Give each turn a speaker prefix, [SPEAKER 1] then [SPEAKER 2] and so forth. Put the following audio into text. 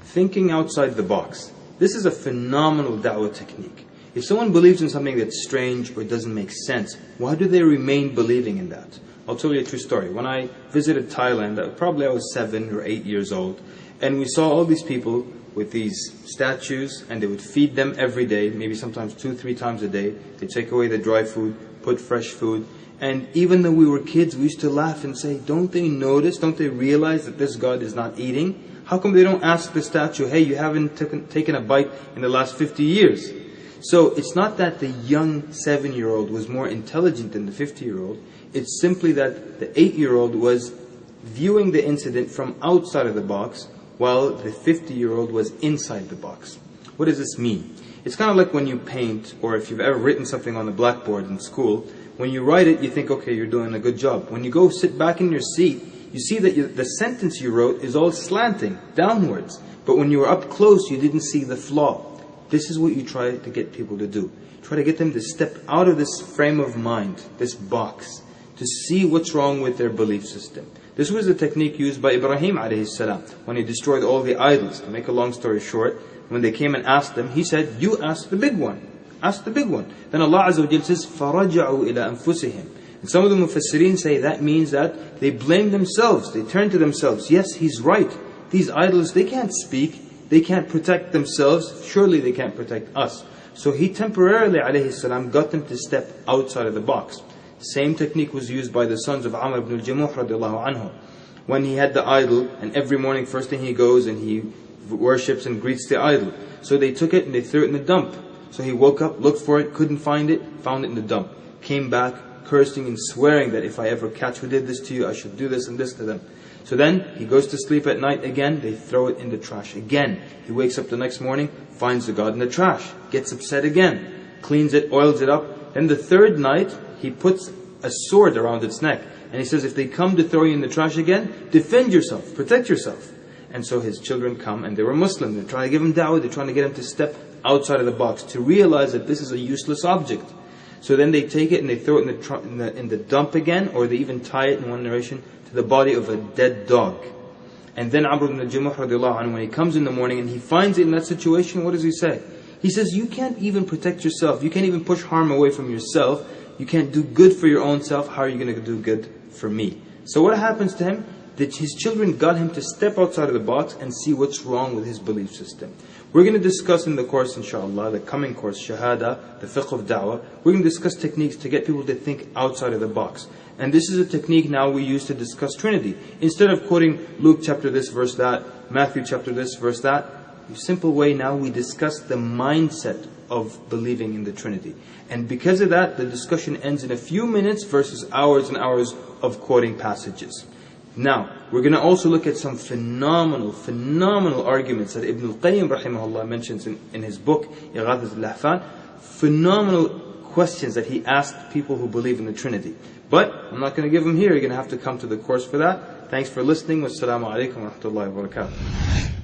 [SPEAKER 1] thinking outside the box. This is a phenomenal da'wah technique. If someone believes in something that's strange or doesn't make sense, why do they remain believing in that? I'll tell you a true story. When I visited Thailand, probably I was 7 or 8 years old, and we saw all these people with these statues, and they would feed them every day, maybe sometimes 2-3 times a day. They take away the dry food, put fresh food. And even though we were kids, we used to laugh and say, don't they notice, don't they realize that this God is not eating? How come they don't ask the statue, hey, you haven't taken a bite in the last 50 years? So it's not that the young 7-year-old was more intelligent than the 50-year-old. It's simply that the 8-year-old was viewing the incident from outside of the box, while the 50-year-old was inside the box. What does this mean? It's kind of like when you paint, or if you've ever written something on the blackboard in school. When you write it, you think, okay, you're doing a good job. When you go sit back in your seat, you see that the sentence you wrote is all slanting, downwards. But when you were up close, you didn't see the flaw. This is what you try to get people to do. Try to get them to step out of this frame of mind, this box, to see what's wrong with their belief system. This was the technique used by Ibrahim alayhi salam when he destroyed all the idols. To make a long story short, when they came and asked him, he said, you ask the big one. Ask the big one. Then Allah Azza wa Jal says, فَرَجَعُوا إِلَىٰ أَنفُسِهِمْ. And some of the Mufassirin say that means that they blame themselves. They turn to themselves. Yes, he's right. These idols, they can't speak. They can't protect themselves. Surely they can't protect us. So he temporarily, alayhi salam, got them to step outside of the box. Same technique was used by the sons of Amr ibn al-Jamuh radiallahu anhu. When he had the idol, and every morning first thing he goes and he worships and greets the idol. So they took it and they threw it in the dump. So he woke up, looked for it, couldn't find it, found it in the dump. Came back, cursing and swearing that if I ever catch who did this to you, I should do this and this to them. So then he goes to sleep at night again, they throw it in the trash again. He wakes up the next morning, finds the God in the trash, gets upset again, cleans it, oils it up. Then the third night, he puts a sword around its neck. And he says, if they come to throw you in the trash again, defend yourself, protect yourself. And so his children come, and they were Muslim. They're trying to give him da'wah, they're trying to get him to step outside of the box, to realize that this is a useless object. So then they take it and they throw it in the dump again, or they even tie it, in one narration, to the body of a dead dog. And then Amr ibn al-Jamuh radiallahu anhu, when he comes in the morning and he finds it in that situation, what does he say? He says, you can't even protect yourself. You can't even push harm away from yourself. You can't do good for your own self. How are you going to do good for me? So what happens to him? That his children got him to step outside of the box and see what's wrong with his belief system. We're going to discuss in the course, inshallah, the coming course, Shahada, the fiqh of da'wah. We're going to discuss techniques to get people to think outside of the box. And this is a technique now we use to discuss Trinity. Instead of quoting Luke chapter this, verse that, Matthew chapter this, verse that, in a simple way now we discuss the mindset of believing in the Trinity. And because of that, the discussion ends in a few minutes versus hours and hours of quoting passages. Now, we're going to also look at some phenomenal arguments that Ibn al-Qayyim rahimahullah mentions in his book, Ighathat al-Lahfan. Phenomenal questions that he asked people who believe in the Trinity. But I'm not going to give them here. You're going to have to come to the course for that. Thanks for listening. Wassalamu alaikum wa rahmatullahi wa barakatuh.